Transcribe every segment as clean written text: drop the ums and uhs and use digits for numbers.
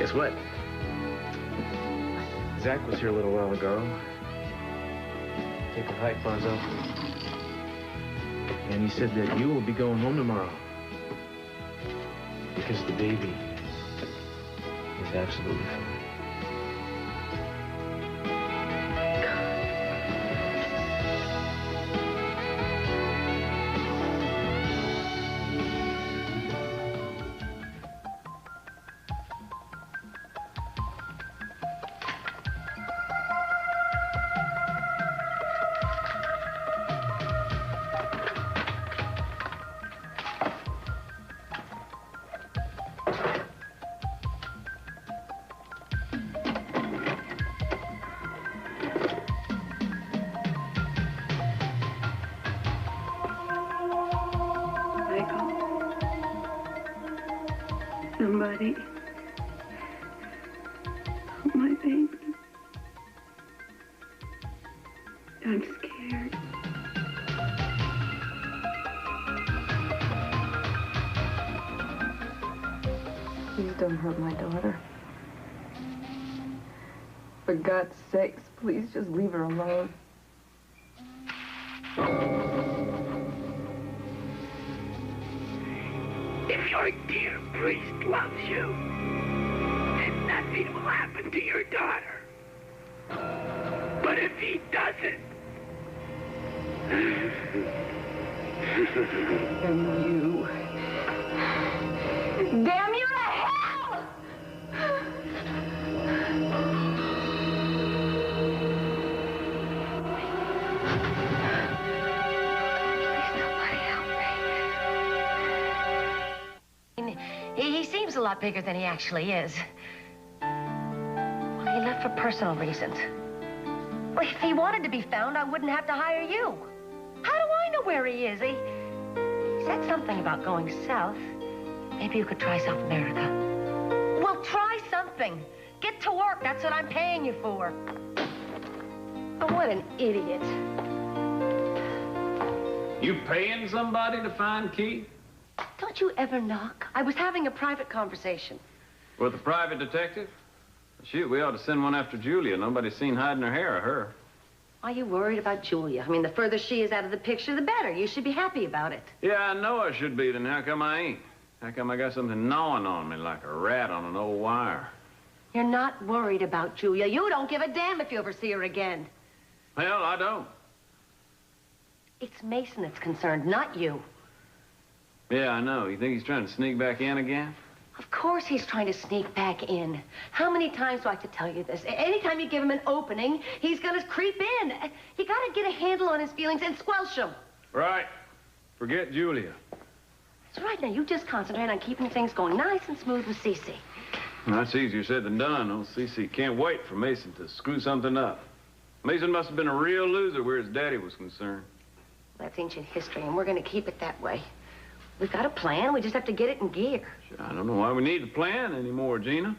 Guess what? Zach was here a little while ago. Take a hike, Bonzo. And he said that you will be going home tomorrow. Because the baby is absolutely fine. Somebody. Oh, my baby. I'm scared. Please don't hurt my daughter. For God's sakes, please just leave her alone. If your dear priest loves you, then nothing will happen to your daughter. But if he doesn't... And you... Damn you to hell! He seems a lot bigger than he actually is. Well, he left for personal reasons. Well, if he wanted to be found, I wouldn't have to hire you. How do I know where he is? He said something about going south. Maybe you could try South America. Well, try something. Get to work. That's what I'm paying you for. Oh, what an idiot. You paying somebody to find Keith? Don't you ever knock? I was having a private conversation. With a private detective? Shoot, we ought to send one after Julia. Nobody's seen hiding her hair of her. Are you worried about Julia? I mean, the further she is out of the picture, the better. You should be happy about it. Yeah, I know I should be, then how come I ain't? How come I got something gnawing on me like a rat on an old wire? You're not worried about Julia. You don't give a damn if you ever see her again. Hell, I don't. It's Mason that's concerned, not you. Yeah, I know. You think he's trying to sneak back in again? Of course he's trying to sneak back in. How many times do I have to tell you this? Anytime you give him an opening, he's gonna creep in. You gotta get a handle on his feelings and squelch them. Right. Forget Julia. That's right. Now, you just concentrate on keeping things going nice and smooth with Cece. That's easier said than done. Old Cece can't wait for Mason to screw something up. Mason must have been a real loser where his daddy was concerned. That's ancient history, and we're gonna keep it that way. We've got a plan. We just have to get it in gear. Sure, I don't know why we need a plan anymore, Gina.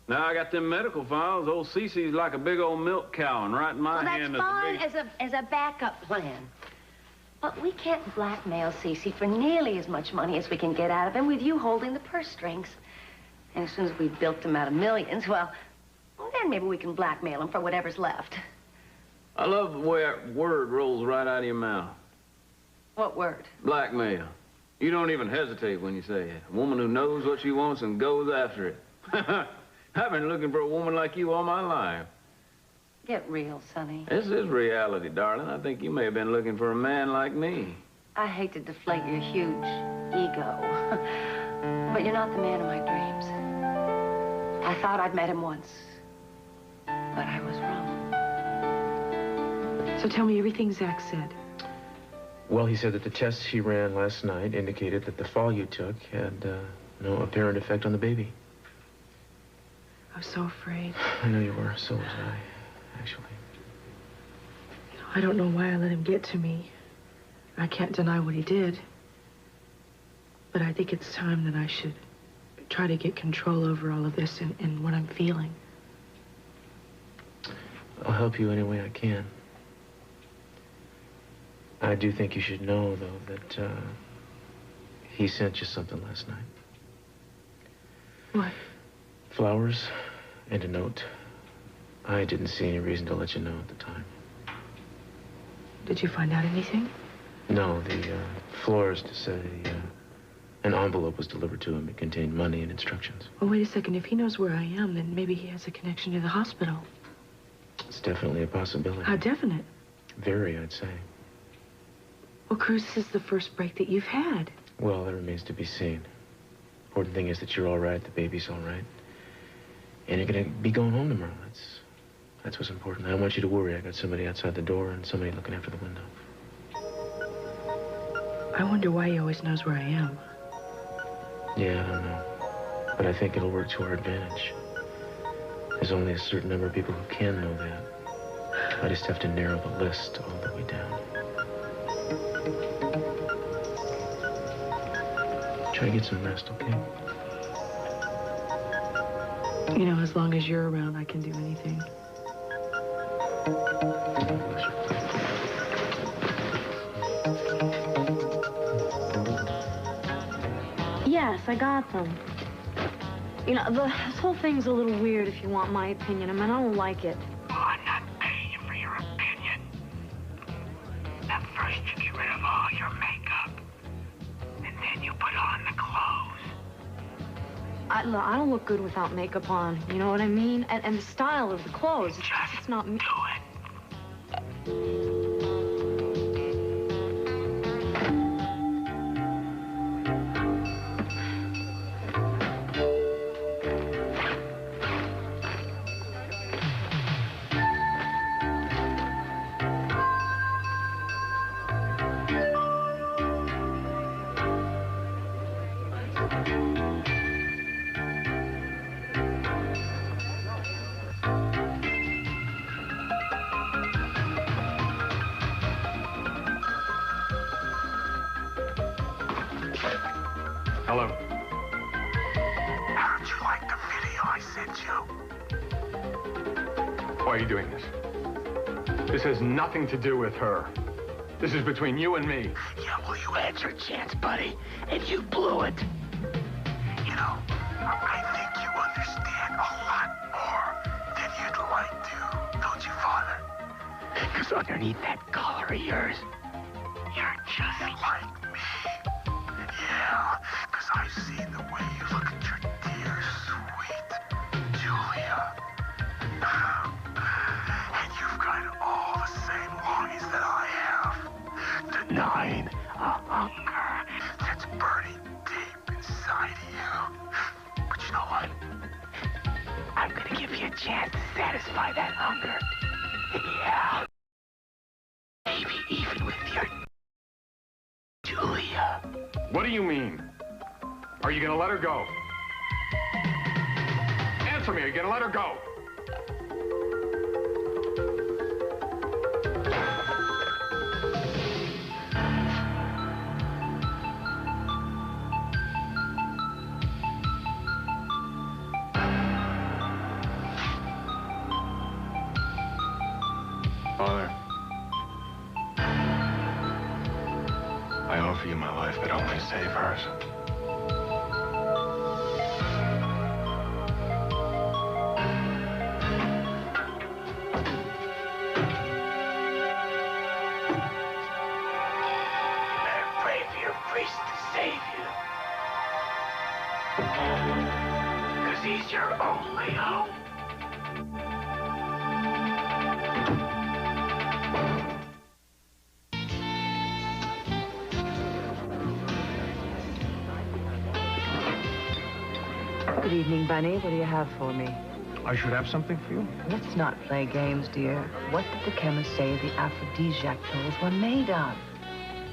Now I got them medical files. Old Cece's like a big old milk cow, and right in my hand is fine as a backup plan. But we can't blackmail Cece for nearly as much money as we can get out of him with you holding the purse strings. And as soon as we've built him out of millions, well, then maybe we can blackmail him for whatever's left. I love the way that word rolls right out of your mouth. What word? Blackmail. You don't even hesitate when you say it. A woman who knows what she wants and goes after it. I've been looking for a woman like you all my life. Get real, Sonny. This is reality, darling. I think you may have been looking for a man like me. I hate to deflate your huge ego, but you're not the man of my dreams. I thought I'd met him once, but I was wrong. So tell me everything Zach said. Well, he said that the tests he ran last night indicated that the fall you took had no apparent effect on the baby. I was so afraid. I know you were. So was I, actually. You know, I don't know why I let him get to me. I can't deny what he did. But I think it's time that I should try to get control over all of this and what I'm feeling. I'll help you any way I can. I do think you should know, though, that he sent you something last night. What? Flowers and a note. I didn't see any reason to let you know at the time. Did you find out anything? No, the florist said an envelope was delivered to him. It contained money and instructions. Well, wait a second. If he knows where I am, then maybe he has a connection to the hospital. It's definitely a possibility. How definite? Very, I'd say. Well, Cruz, this is the first break that you've had. Well, that remains to be seen. Important thing is that you're all right, the baby's all right. And you're gonna be going home tomorrow. That's what's important. I don't want you to worry. I got somebody outside the door and somebody looking after the window. I wonder why he always knows where I am. Yeah, I don't know. But I think it'll work to our advantage. There's only a certain number of people who can know that. I just have to narrow the list all the way down. Try to get some rest, okay? You know, as long as you're around, I can do anything. Yes, I got them. You know, this whole thing's a little weird, if you want my opinion. I mean, I don't like it. Oh, I'm not paying you for your opinion. At first, you get rid of all your makeup. And then you put on the clothes. I don't look good without makeup on. You know what I mean? And the style of the clothes, it's not me. Do it. Hello. How'd you like the video I sent you? Why are you doing this? This has nothing to do with her. This is between you and me. Yeah, well, you had your chance, buddy, and you blew it. You know, I think you understand a lot more than you'd like to, don't you, Father? Because underneath that collar of yours, you're just like me. Yeah, because I've seen the way you look at your dear, sweet Julia. And you've got all the same longings that I have. Denying a hunger that's burning deep inside of you. But you know what? I'm gonna give you a chance to satisfy that hunger. Yeah. Maybe even with your Julia. What do you mean? Are you gonna let her go? Answer me, are you gonna let her go? Father, I offer you my life, but only to save hers. You better pray for your priest to save you. Because he's your only hope. Good evening, Bunny. What do you have for me? I should have something for you. Let's not play games, dear. What did the chemist say the aphrodisiac pills were made of?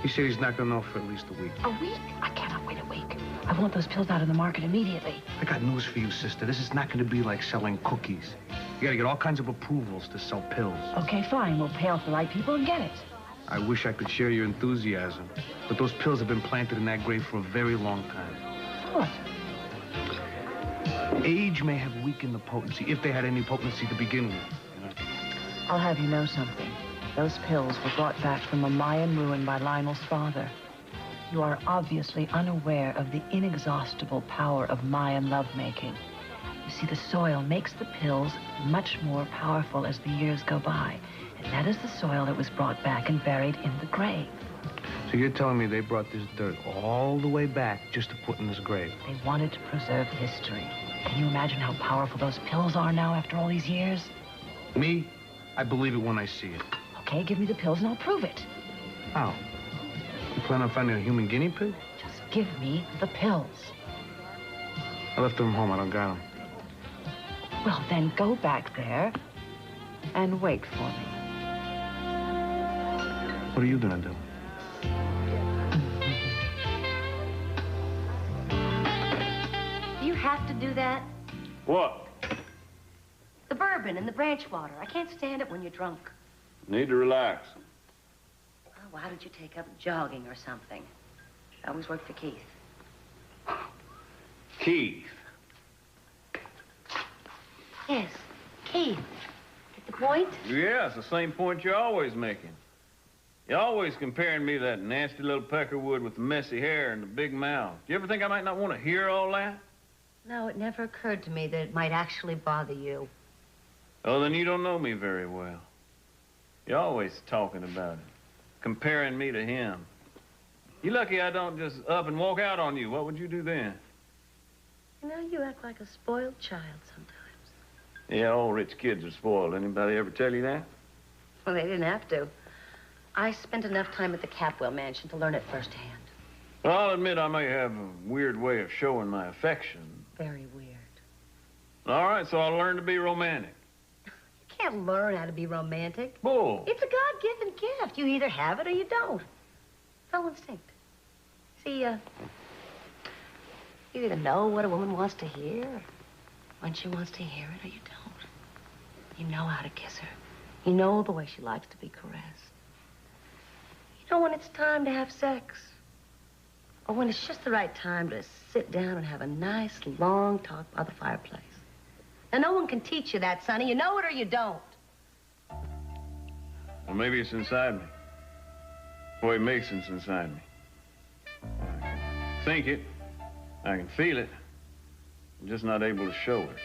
He said he's not gonna know for at least a week. A week? I cannot wait a week. I want those pills out of the market immediately. I got news for you, sister. This is not gonna be like selling cookies. You gotta get all kinds of approvals to sell pills. Okay, fine. We'll pay off the right people and get it. I wish I could share your enthusiasm, but those pills have been planted in that grave for a very long time. What? Age may have weakened the potency, if they had any potency to begin with. You know? I'll have you know something. Those pills were brought back from a Mayan ruin by Lionel's father. You are obviously unaware of the inexhaustible power of Mayan lovemaking. You see, the soil makes the pills much more powerful as the years go by. And that is the soil that was brought back and buried in the grave. So you're telling me they brought this dirt all the way back just to put in this grave? They wanted to preserve history. Can you imagine how powerful those pills are now after all these years? Me? I believe it when I see it. Okay, give me the pills and I'll prove it. How? You plan on finding a human guinea pig? Just give me the pills. I left them home. I don't got them. Well, then go back there and wait for me. What are you gonna do? Do you have to do that? What? The bourbon and the branch water. I can't stand it when you're drunk. Need to relax. Oh, why don't you take up jogging or something? I always worked for Keith. Keith. Yes, Keith. Get the point? Yeah, it's the same point you're always making. You're always comparing me to that nasty little peckerwood with the messy hair and the big mouth. Do you ever think I might not want to hear all that? No, it never occurred to me that it might actually bother you. Oh, then you don't know me very well. You're always talking about it, comparing me to him. You're lucky I don't just up and walk out on you. What would you do then? You know, you act like a spoiled child sometimes. Yeah, all rich kids are spoiled. Anybody ever tell you that? Well, they didn't have to. I spent enough time at the Capwell mansion to learn it firsthand. Well, I'll admit I may have a weird way of showing my affection. Very weird. All right, so I'll learn to be romantic. You can't learn how to be romantic. Bull. It's a God-given gift. You either have it or you don't. It's all instinct. See, you either know what a woman wants to hear when she wants to hear it or you don't. You know how to kiss her. You know the way she likes to be caressed. You know when it's time to have sex. Or when it's just the right time to sit down and have a nice, long talk by the fireplace. And no one can teach you that, Sonny. You know it or you don't. Well, maybe it's inside me. Boy, it makes sense inside me. I can think it. I can feel it. I'm just not able to show it.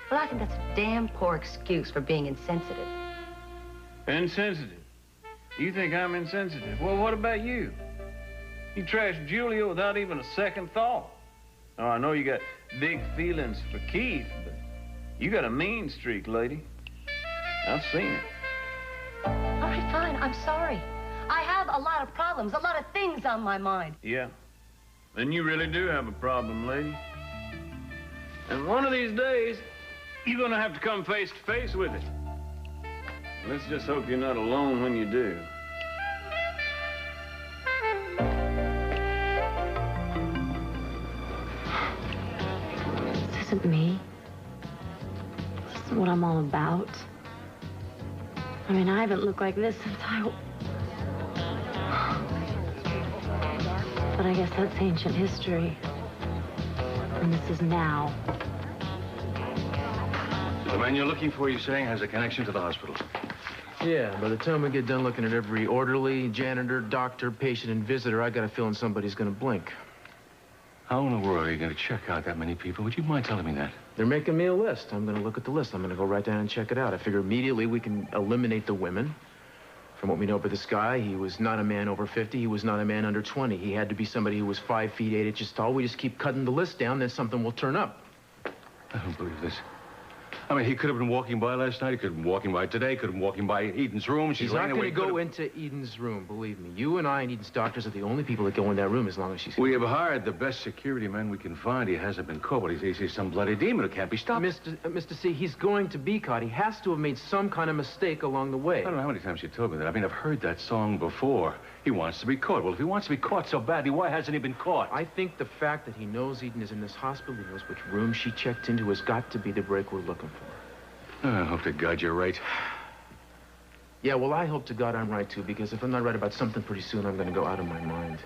Well, I think that's a damn poor excuse for being insensitive. Insensitive? You think I'm insensitive? Well, what about you? You trashed Julia without even a second thought. Now, I know you got big feelings for Keith, but you got a mean streak, lady. I've seen it. All right, fine. I'm sorry. I have a lot of problems, a lot of things on my mind. Yeah. Then you really do have a problem, lady. And one of these days, you're gonna have to come face to face with it. Let's just hope you're not alone when you do. This isn't me. This isn't what I'm all about. I mean, I haven't looked like this since But I guess that's ancient history. And this is now. The man you're looking for, you're saying, has a connection to the hospital. Yeah, by the time we get done looking at every orderly, janitor, doctor, patient, and visitor, I got a feeling somebody's gonna blink. How in the world are you gonna check out that many people? Would you mind telling me that? They're making me a list. I'm gonna look at the list. I'm gonna go right down and check it out. I figure immediately we can eliminate the women. From what we know about this guy, he was not a man over 50. He was not a man under 20. He had to be somebody who was 5 feet 8 inches tall. We just keep cutting the list down, then something will turn up. I don't believe this. I mean, he could have been walking by last night. He could have been walking by today. Could have been walking by Eden's room. She's not going to go into Eden's room, believe me. You and I and Eden's doctors are the only people that go in that room as long as she's here. We have hired the best security man we can find. He hasn't been caught, but he's some bloody demon who can't be stopped. Mr. C, he's going to be caught. He has to have made some kind of mistake along the way. I don't know how many times you told me that. I mean, I've heard that song before. He wants to be caught. Well, if he wants to be caught so badly, why hasn't he been caught? I think the fact that he knows Eden is in this hospital, he knows which room she checked into, has got to be the break we're looking for. I hope to God you're right. Yeah, well, I hope to God I'm right, too, because if I'm not right about something pretty soon, I'm going to go out of my mind.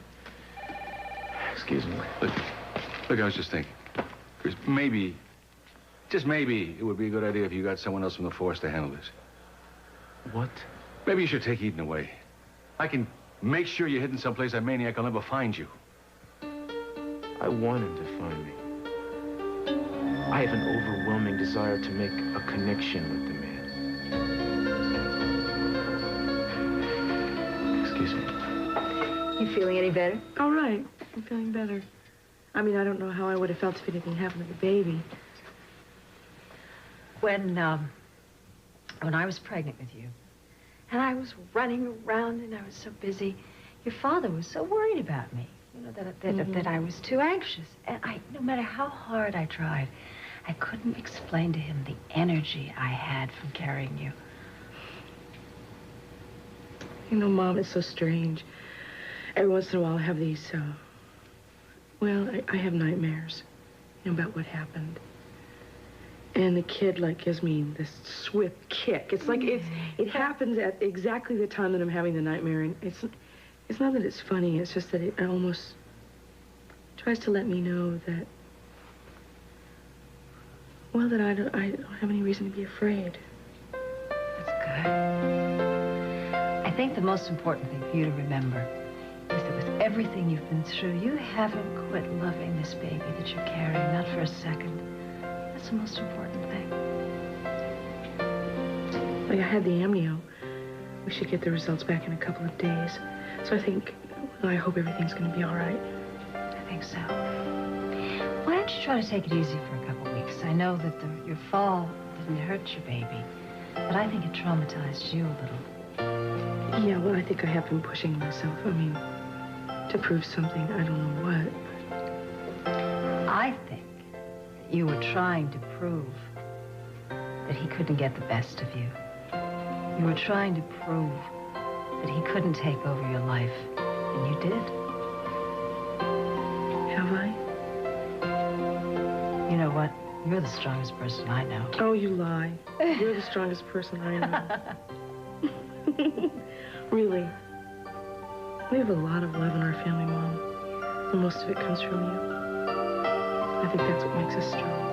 Excuse me. Look, I was just thinking. Because maybe, just maybe, it would be a good idea if you got someone else from the force to handle this. What? Maybe you should take Eden away. I can make sure you're hidden someplace that maniac will never find you. I want him to find me. I have an overwhelming desire to make a connection with the man. Excuse me. You feeling any better? All right. I'm feeling better. I mean, I don't know how I would have felt if anything happened to the baby. When I was pregnant with you, and I was running around and I was so busy, your father was so worried about me. You know, that I was too anxious. And no matter how hard I tried, I couldn't explain to him the energy I had from carrying you. You know, Mom, it's so strange. Every once in a while I have these, well, I have nightmares, you know, about what happened. And the kid, like, gives me this swift kick. It's like it happens at exactly the time that I'm having the nightmare. And it's not that it's funny. It's just that it almost tries to let me know that, well, that I don't have any reason to be afraid. That's good. I think the most important thing for you to remember is that with everything you've been through, you haven't quit loving this baby that you're carrying, not for a second. That's the most important thing. Like, I had the amnio. We should get the results back in a couple of days. So I think, well, I hope everything's going to be all right. I think so. Why don't you try to take it easy for a couple of weeks? I know that your fall didn't hurt your baby, but I think it traumatized you a little. Yeah, well, I think I have been pushing myself. I mean, to prove something, I don't know what. I think you were trying to prove that he couldn't get the best of you. You were trying to prove that he couldn't take over your life, and you did. Have I? You know what? You're the strongest person I know. Oh, you lie. You're the strongest person I know. Really. We have a lot of love in our family, Mom. And most of it comes from you. I think that's what makes us strong.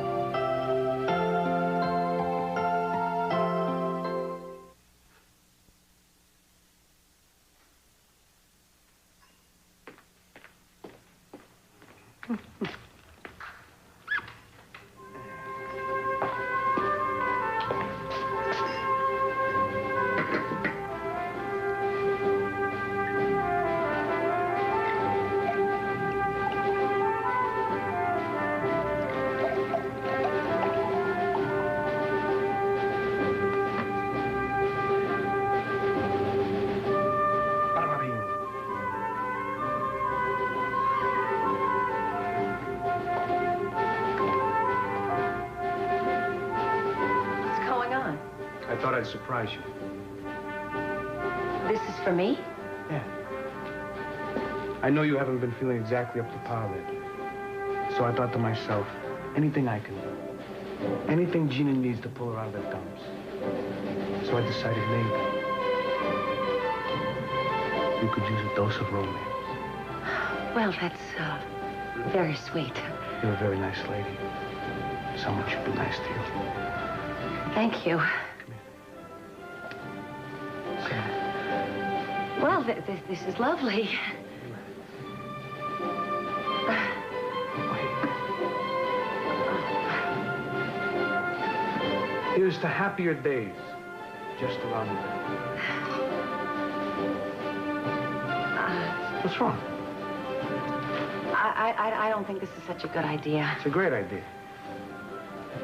I thought I'd surprise you. This is for me? Yeah. I know you haven't been feeling exactly up to par lately. So I thought to myself, anything I can do. Anything Gina needs to pull her out of the dumps. So I decided maybe you could use a dose of romance. Well, that's, very sweet. You're a very nice lady. Someone should be nice to you. Thank you. Well, this is lovely. Here's to happier days, just around the bend. What's wrong? I don't think this is such a good idea. It's a great idea.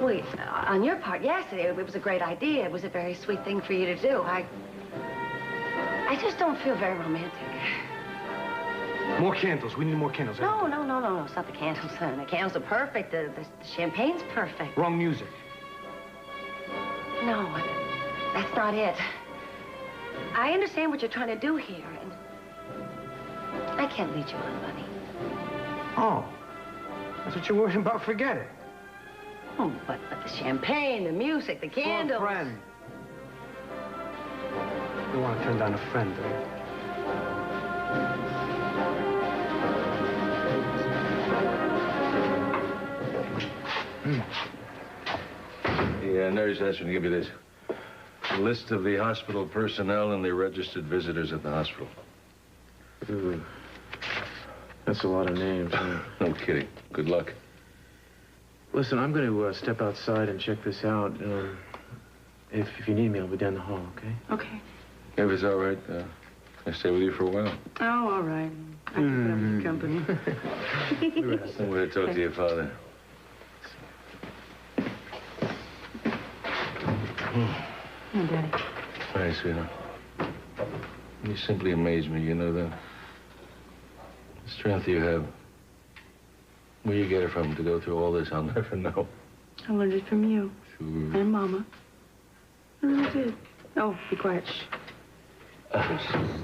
Wait, on your part, yes, it was a great idea. It was a very sweet thing for you to do. I just don't feel very romantic. More candles. We need more candles. No. It's not the candles. The candles are perfect. The champagne's perfect. Wrong music. No, that's not it. I understand what you're trying to do here, and I can't lead you on, Bunny. Oh, that's what you're worrying about? Forget it. Oh, but the champagne, the music, the candles. For a friend. You don't want to turn down a friend, do you? The nurse asked me to give you this. A list of the hospital personnel and the registered visitors at the hospital. Ooh. That's a lot of names, huh? No kidding. Good luck. Listen, I'm going to step outside and check this out. If you need me, I'll be down the hall, okay? Okay. If it's all right, I stay with you for a while. Oh, all right. I can put up with company. I want to talk to your father. Oh, Daddy. Hi, sweetheart. You simply amaze me, you know that? The strength you have. Where you get it from to go through all this, I'll never know. I learned it from you. Sure. And Mama. I really did. Oh, be quiet. Shh.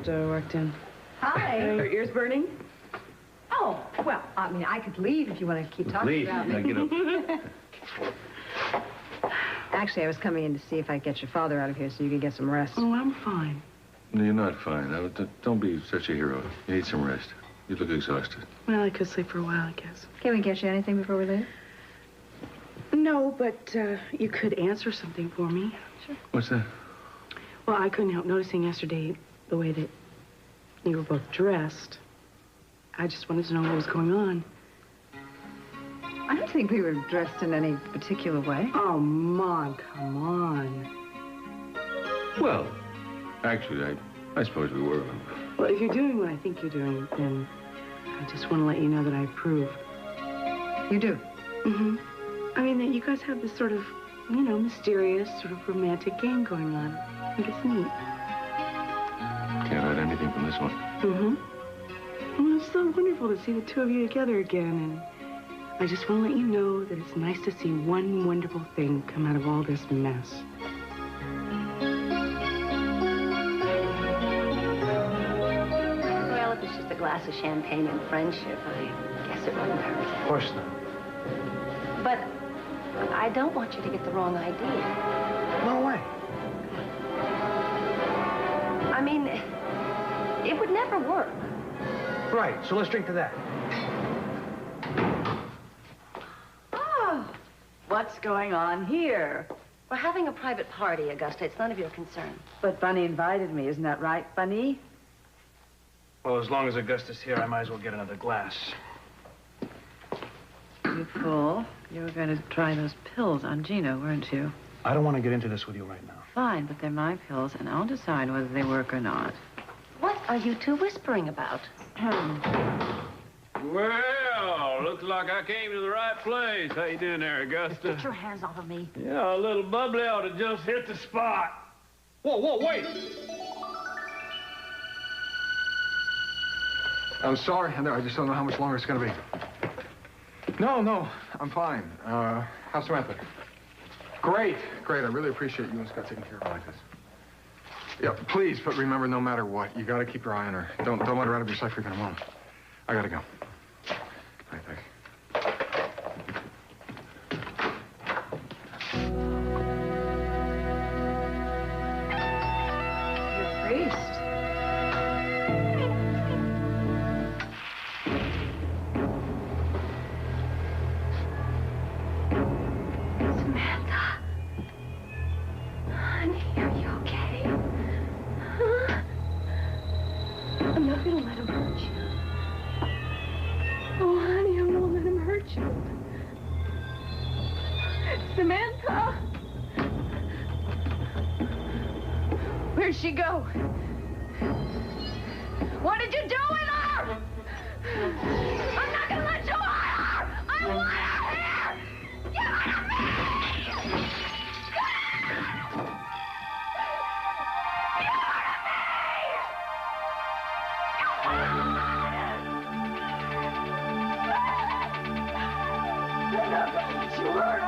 Just walked in. Hi. Your ears burning? Oh, well, I mean, I could leave if you want to keep talking Leave. about Now me. get up. Actually, I was coming in to see if I could get your father out of here so you could get some rest. Oh, I'm fine. No, you're not fine. Now, don't be such a hero. You need some rest. You look exhausted. Well, I could sleep for a while, I guess. Can we get you anything before we leave? No, but you could answer something for me. Sure. What's that? Well, I couldn't help noticing yesterday the way that you were both dressed. I just wanted to know what was going on. I don't think we were dressed in any particular way. Oh, Mom, come on. Well, actually, I suppose we were. Well, if you're doing what I think you're doing, then I just want to let you know that I approve. You do? Mm-hmm. I mean, that you guys have this sort of, you know, mysterious, sort of romantic game going on. I think it's neat. Can't hide anything from this one. Mm-hmm. Well, it's so wonderful to see the two of you together again, and I just want to let you know that it's nice to see one wonderful thing come out of all this mess. Well, if it's just a glass of champagne and friendship, I guess it wouldn't hurt. Of course not. But I don't want you to get the wrong idea. No way. I mean, it would never work. Right, so let's drink to that. Oh, what's going on here? We're having a private party, Augusta. It's none of your concern. But Bunny invited me, isn't that right, Bunny? Well, as long as Augusta's here, I might as well get another glass. You fool. You were going to try those pills on Gino, weren't you? I don't want to get into this with you right now. Fine, but they're my pills, and I'll decide whether they work or not. What are you two whispering about? Well, looks like I came to the right place. How you doing there, Augusta? Get your hands off of me. Yeah, a little bubbly ought to just hit the spot. Whoa, wait! I'm sorry, I just don't know how much longer it's going to be. No, I'm fine. How's Samantha? Great. I really appreciate you and Scott taking care of her like this. Yeah, please, but remember, no matter what, you got to keep your eye on her. Don't let her out of your sight for even a moment. I got to go. Bye, thanks. Priest. Samantha. Honey, are you okay? Huh? I'm not gonna let him hurt you. Oh, honey, I'm not let him hurt you. Samantha! Where'd she go? What did you do with her? I'm not gonna let you hide her! I want her here! Get out of me! I'm not gonna let you hurt her!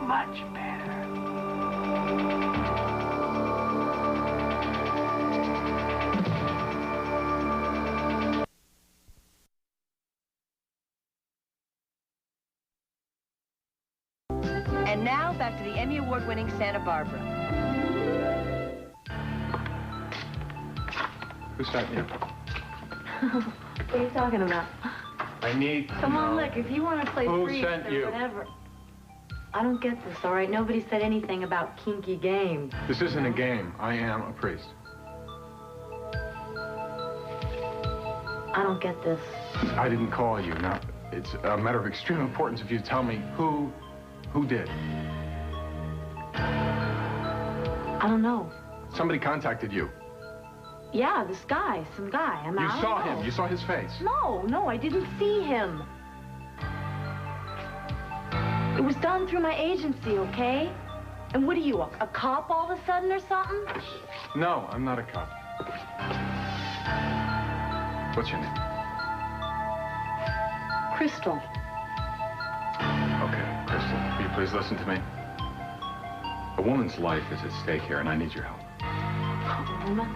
Much better. And now, back to the Emmy Award-winning Santa Barbara. Who sent you? What are you talking about? I need to Come on, know look, if you want to play who freak sent or you? whatever. I don't get this, all right? Nobody said anything about kinky games. This isn't a game. I am a priest. I don't get this. I didn't call you. Now, it's a matter of extreme importance if you tell me who did. I don't know. Somebody contacted you. Yeah, this guy, some guy. I mean, You I don't saw know. him. You saw his face. No, I didn't see him. It was done through my agency, okay? And what are you, a cop all of a sudden or something? No, I'm not a cop. What's your name? Crystal. Okay, Crystal, will you please listen to me? A woman's life is at stake here, and I need your help. Woman?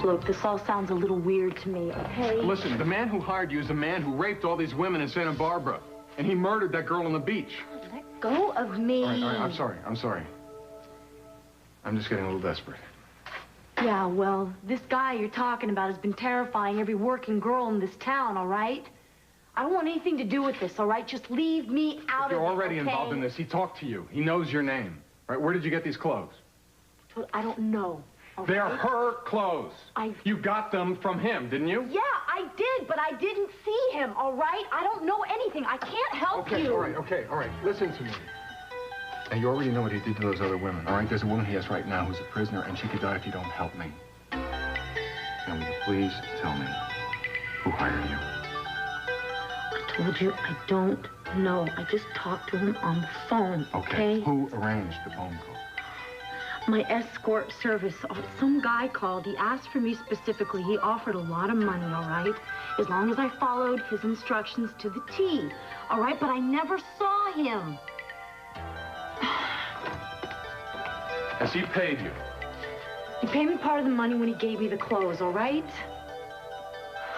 Look, this all sounds a little weird to me, okay? Listen, the man who hired you is the man who raped all these women in Santa Barbara. And he murdered that girl on the beach. Let go of me. All right, I'm sorry. I'm just getting a little desperate. Yeah, well, this guy you're talking about has been terrifying every working girl in this town, all right? I don't want anything to do with this, all right? Just leave me out of it, You're already okay? involved in this. He talked to you. He knows your name. All right, where did you get these clothes? I don't know. Okay? They're her clothes. You got them from him, didn't you? Yeah, I did, but I didn't see him, all right? I don't know anything. I can't help you. All right. Listen to me. Now, you already know what he did to those other women, all right? There's a woman he has right now who's a prisoner, and she could die if you don't help me. Now, will you please tell me who hired you? I told you I don't know. I just talked to him on the phone, okay? Who arranged the phone call? My escort service. Some guy called. He asked for me specifically. He offered a lot of money, all right? As long as I followed his instructions to the T, all right? But I never saw him. Has he paid you? He paid me part of the money when he gave me the clothes, all right?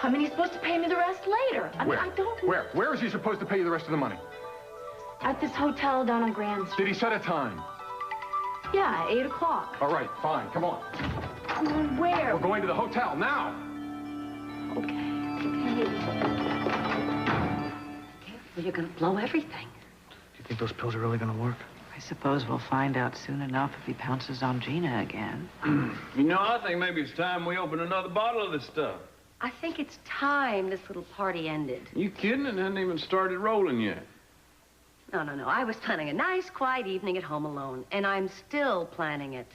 I mean, he's supposed to pay me the rest later. I mean, I don't... Where is he supposed to pay you the rest of the money? At this hotel down on Grand Street. Did he set a time? Yeah, 8 o'clock. All right, fine. Come on. Where? We're going to the hotel now. Okay. Well, you're gonna blow everything. Do you think those pills are really gonna work? I suppose we'll find out soon enough if he pounces on Gina again. You know, I think maybe it's time we open another bottle of this stuff. I think it's time this little party ended. You kidding? It hasn't even started rolling yet. No. I was planning a nice, quiet evening at home alone, and I'm still planning it.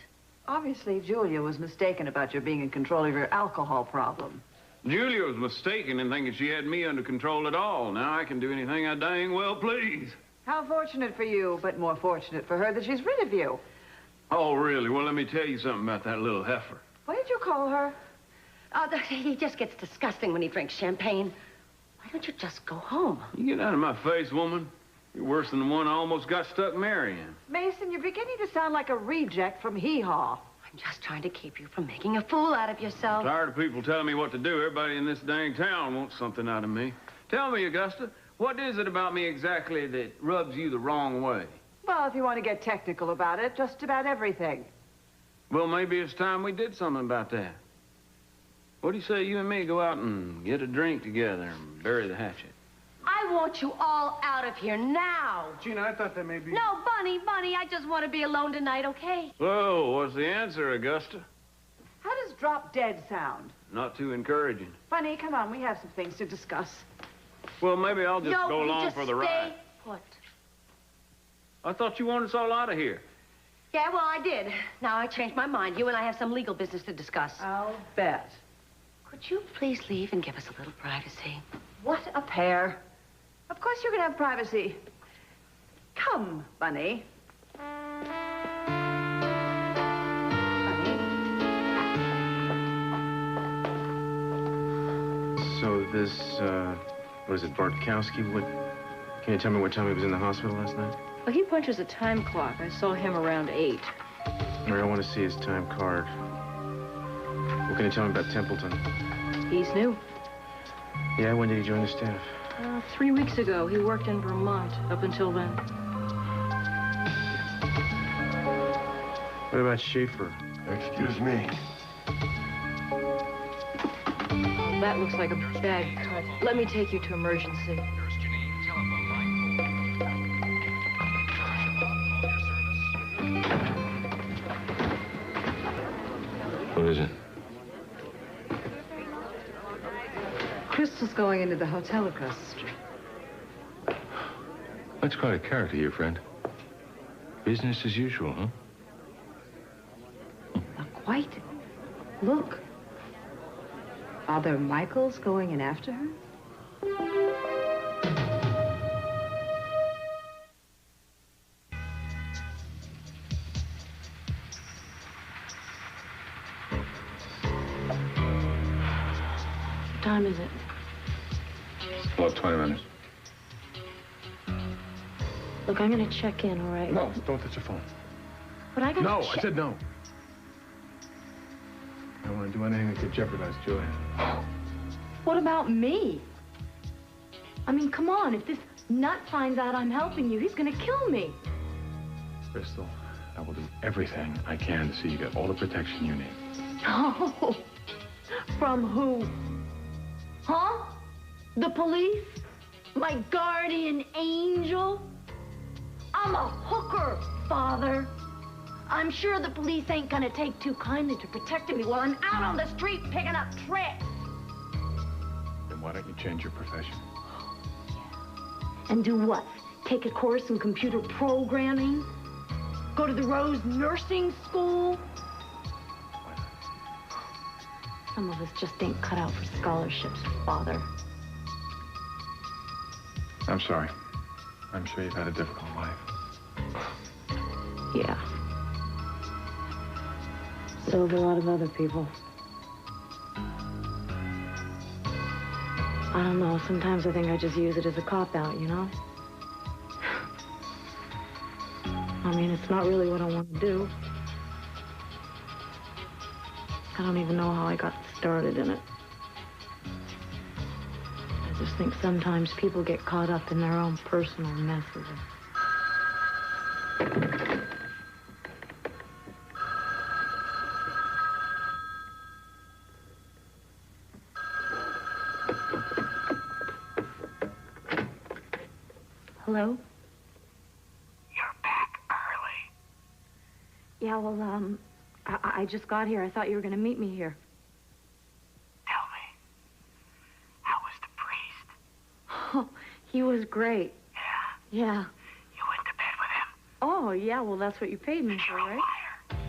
Obviously, Julia was mistaken about your being in control of your alcohol problem. Julia was mistaken in thinking she had me under control at all. Now I can do anything I dang well please. How fortunate for you, but more fortunate for her that she's rid of you. Oh, really? Well, let me tell you something about that little heifer. What did you call her? He just gets disgusting when he drinks champagne. Why don't you just go home? You get out of my face, woman. You're worse than the one I almost got stuck marrying. Mason, you're beginning to sound like a reject from Hee Haw. I'm just trying to keep you from making a fool out of yourself. Tired of people telling me what to do. Everybody in this dang town wants something out of me. Tell me, Augusta, what is it about me exactly that rubs you the wrong way? Well, if you want to get technical about it, just about everything. Well, maybe it's time we did something about that. What do you say you and me go out and get a drink together and bury the hatchet? I want you all out of here now. Gina, I thought that may be... No, Bunny, I just want to be alone tonight, okay? Whoa, what's the answer, Augusta? How does drop dead sound? Not too encouraging. Bunny, come on, we have some things to discuss. Well, maybe I'll just go along just for the stay ride. Put. I thought you wanted us all out of here. Yeah, well, I did. Now I changed my mind. You and I have some legal business to discuss. I'll bet. Could you please leave and give us a little privacy? What a pair. Of course you're going to have privacy. Come, Bunny. So this, what is it, Bartkowski? Can you tell me what time he was in the hospital last night? Well, he punches a time clock. I saw him around 8. Mary, I want to see his time card. What can you tell me about Templeton? He's new. Yeah, when did he join the staff? 3 weeks ago. He worked in Vermont up until then. What about Schaefer? Excuse me. Oh, that looks like a bad cut. Let me take you to emergency. What is it? Crystal's going into the hotel across the street. That's quite a character, your friend. Business as usual, huh? Not quite. Look. Father Michael's going in after her? What time is it? About 20 minutes. Look, I'm gonna check in, all right? No, don't touch your phone. But I gotta No, check. I said no. I don't want to do anything that could jeopardize Julia. What about me? I mean, come on. If this nut finds out I'm helping you, he's gonna kill me. Crystal, I will do everything I can to see you get all the protection you need. Oh, from who? Huh? The police? My guardian angel? I'm a hooker, Father. I'm sure the police ain't gonna take too kindly to protecting me while I'm out on the street picking up tricks. Then why don't you change your profession? And do what? Take a course in computer programming? Go to the Rose Nursing School? Some of us just ain't cut out for scholarships, Father. I'm sorry. I'm sure you've had a difficult life. Yeah. So have a lot of other people. I don't know. Sometimes I think I just use it as a cop-out, you know? I mean, it's not really what I want to do. I don't even know how I got started in it. I just think sometimes people get caught up in their own personal messes. Hello? You're back early. Yeah, well, I just got here. I thought you were going to meet me here. Tell me, how was the priest? Oh, he was great. Yeah? Yeah. You went to bed with him? Oh, yeah, well, that's what you paid me for, You're a right? liar.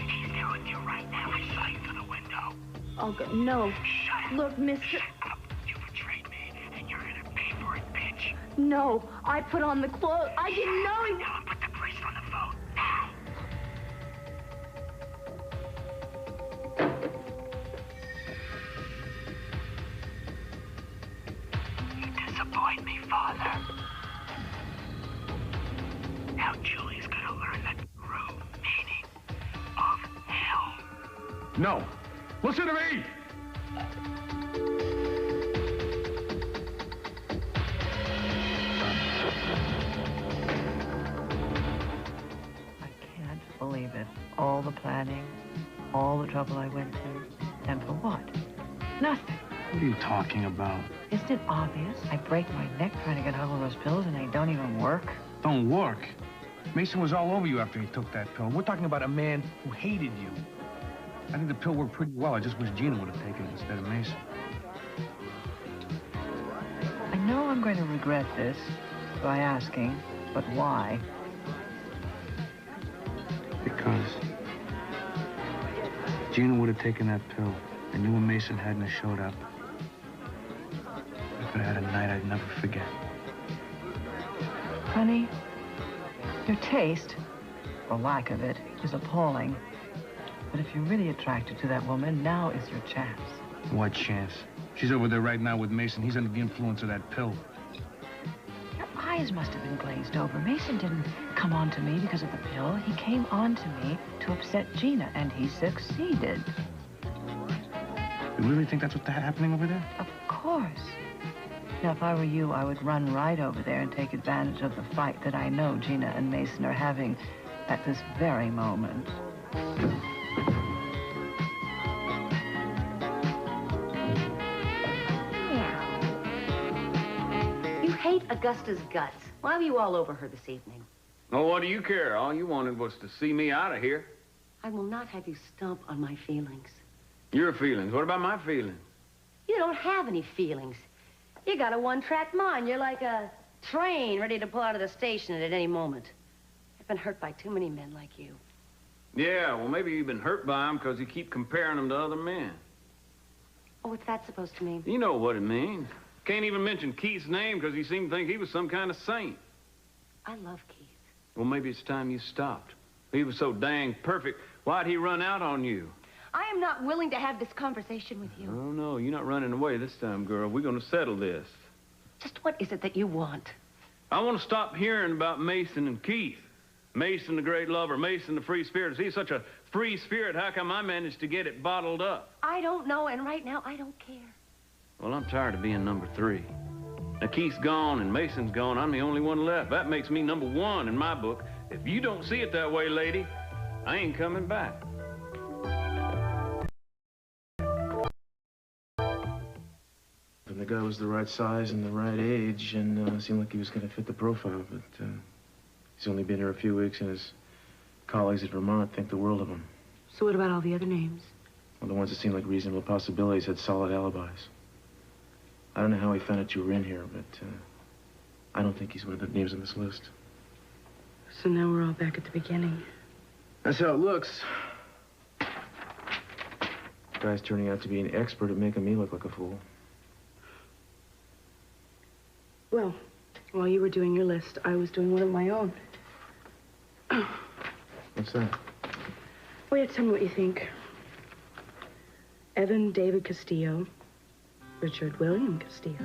He's there with you right now. I saw you through the window. Oh, no. Shut up. Look, mister... Shut up. You betrayed me, and you're gonna pay for it, bitch. No, I put on the clothes. I didn't know he... Now put the priest on the phone. Now. You disappoint me, Father. Now Julie's gonna learn the true meaning of hell. No! Listen to me! I can't believe it. All the planning, all the trouble I went to, and for what? Nothing. What are you talking about? Isn't it obvious? I break my neck trying to get hold of those pills and they don't even work. Don't work. Mason was all over you after he took that pill. We're talking about a man who hated you. I think the pill worked pretty well. I just wish Gina would have taken it instead of Mason. I know I'm going to regret this by asking, but why? Because Gina would have taken that pill, and you and Mason hadn't have showed up. We could have had a night I'd never forget. Honey, your taste, or lack of it, is appalling. But if you're really attracted to that woman, now is your chance. What chance? She's over there right now with Mason. He's under the influence of that pill. Your eyes must have been glazed over. Mason didn't come on to me because of the pill. He came on to me to upset Gina, and he succeeded. You really think that's what's happening over there? Of course. Now, if I were you, I would run right over there and take advantage of the fight that I know Gina and Mason are having at this very moment. You hate Augusta's guts. Why were you all over her this evening? Oh, what do you care? All you wanted was to see me out of here. I will not have you stomp on my feelings. Your feelings. What about my feelings? You don't have any feelings. You got a one-track mind. You're like a train ready to pull out of the station at any moment. I've been hurt by too many men like you. Yeah, well, maybe you've been hurt by them because you keep comparing them to other men. Oh, what's that supposed to mean? You know what it means. Can't even mention Keith's name because you seem to think he was some kind of saint. I love Keith. Well, maybe it's time you stopped. He was so dang perfect. Why'd he run out on you? I am not willing to have this conversation with you. Oh, no, you're not running away this time, girl. We're going to settle this. Just what is it that you want? I want to stop hearing about Mason and Keith. Mason, the great lover. Mason, the free spirit. Is he such a free spirit? How come I managed to get it bottled up? I don't know, and right now, I don't care. Well, I'm tired of being number 3. Now, Keith's gone and Mason's gone. I'm the only one left. That makes me number 1 in my book. If you don't see it that way, lady, I ain't coming back. And the guy was the right size and the right age, and seemed like he was going to fit the profile, but he's only been here a few weeks, and his colleagues at Vermont think the world of him. So what about all the other names? Well, the ones that seemed like reasonable possibilities had solid alibis. I don't know how he found out you were in here, but I don't think he's one of the names on this list. So now we're all back at the beginning. That's how it looks. The guy's turning out to be an expert at making me look like a fool. Well, while you were doing your list, I was doing one of my own. What's that? Well, you tell me what you think. Evan David Castillo, Richard William Castillo,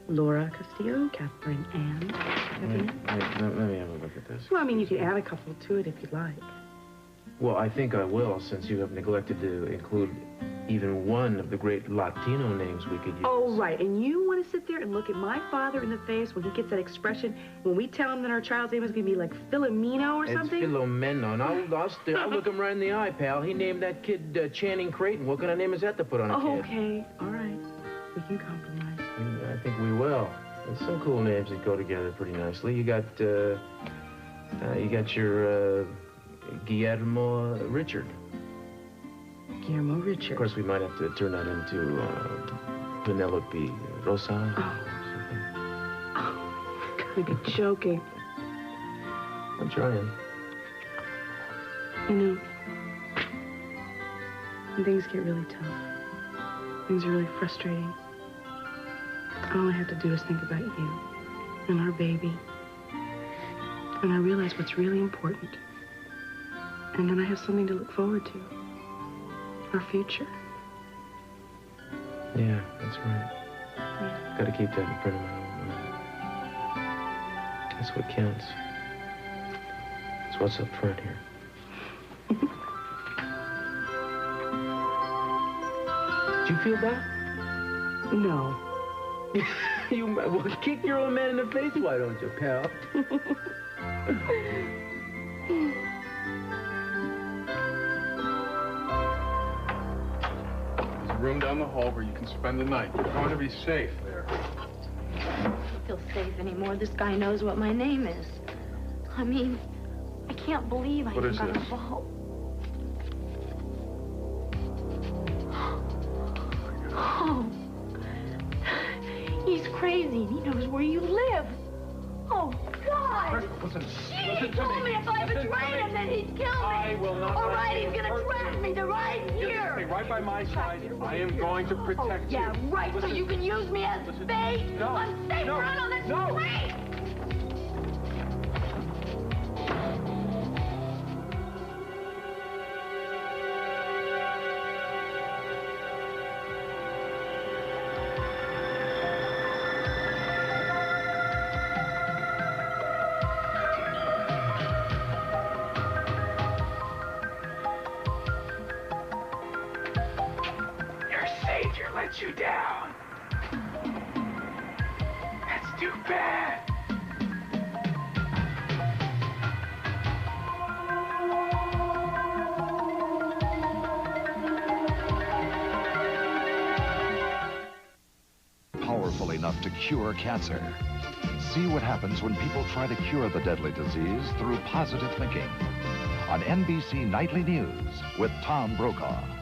Laura Castillo, Catherine Ann. Let me have a look at this. Well, I mean, you could add a couple to it if you'd like. Well, I think I will, since you have neglected to include even one of the great Latino names we could use. Oh, right. And you want to sit there and look at my father in the face when he gets that expression, when we tell him that our child's name is going to be like Filomeno or something? It's Filomeno. And I'll look him right in the eye, pal. He named that kid Channing Creighton. What kind of name is that to put on a kid? Okay. All right. We can compromise. I think we will. There's some cool names that go together pretty nicely. You got your Guillermo Richard. Guillermo Richard. Of course, we might have to turn that into Penelope Rosa or something. Oh, you gotta be joking. I'm trying. You know, when things get really tough, things are really frustrating, all I have to do is think about you and our baby. And I realize what's really important. And then I have something to look forward to. Our future. Yeah, that's right. Yeah. Gotta keep that in front of my mind. That's what counts. That's what's up front here. Did you feel that? No. Well, kick your old man in the face, why don't you, pal? Room down the hall where you can spend the night. You're going to be safe there. I don't feel safe anymore. This guy knows what my name is. I mean, I can't believe I What even is got this? involved. Oh, he's crazy and he knows where you live. Oh, God! Listen, He told me if I betrayed him, then he'd kill me. I will not. All right, he's gonna trap me to right here. Stay right by my side. I am going to protect you. Yeah, right, so you can use me as bait. No. I'm safer out on the street. Your savior let you down. That's too bad. powerful enough to cure cancer. See what happens when people try to cure the deadly disease through positive thinking. On NBC Nightly News with Tom Brokaw.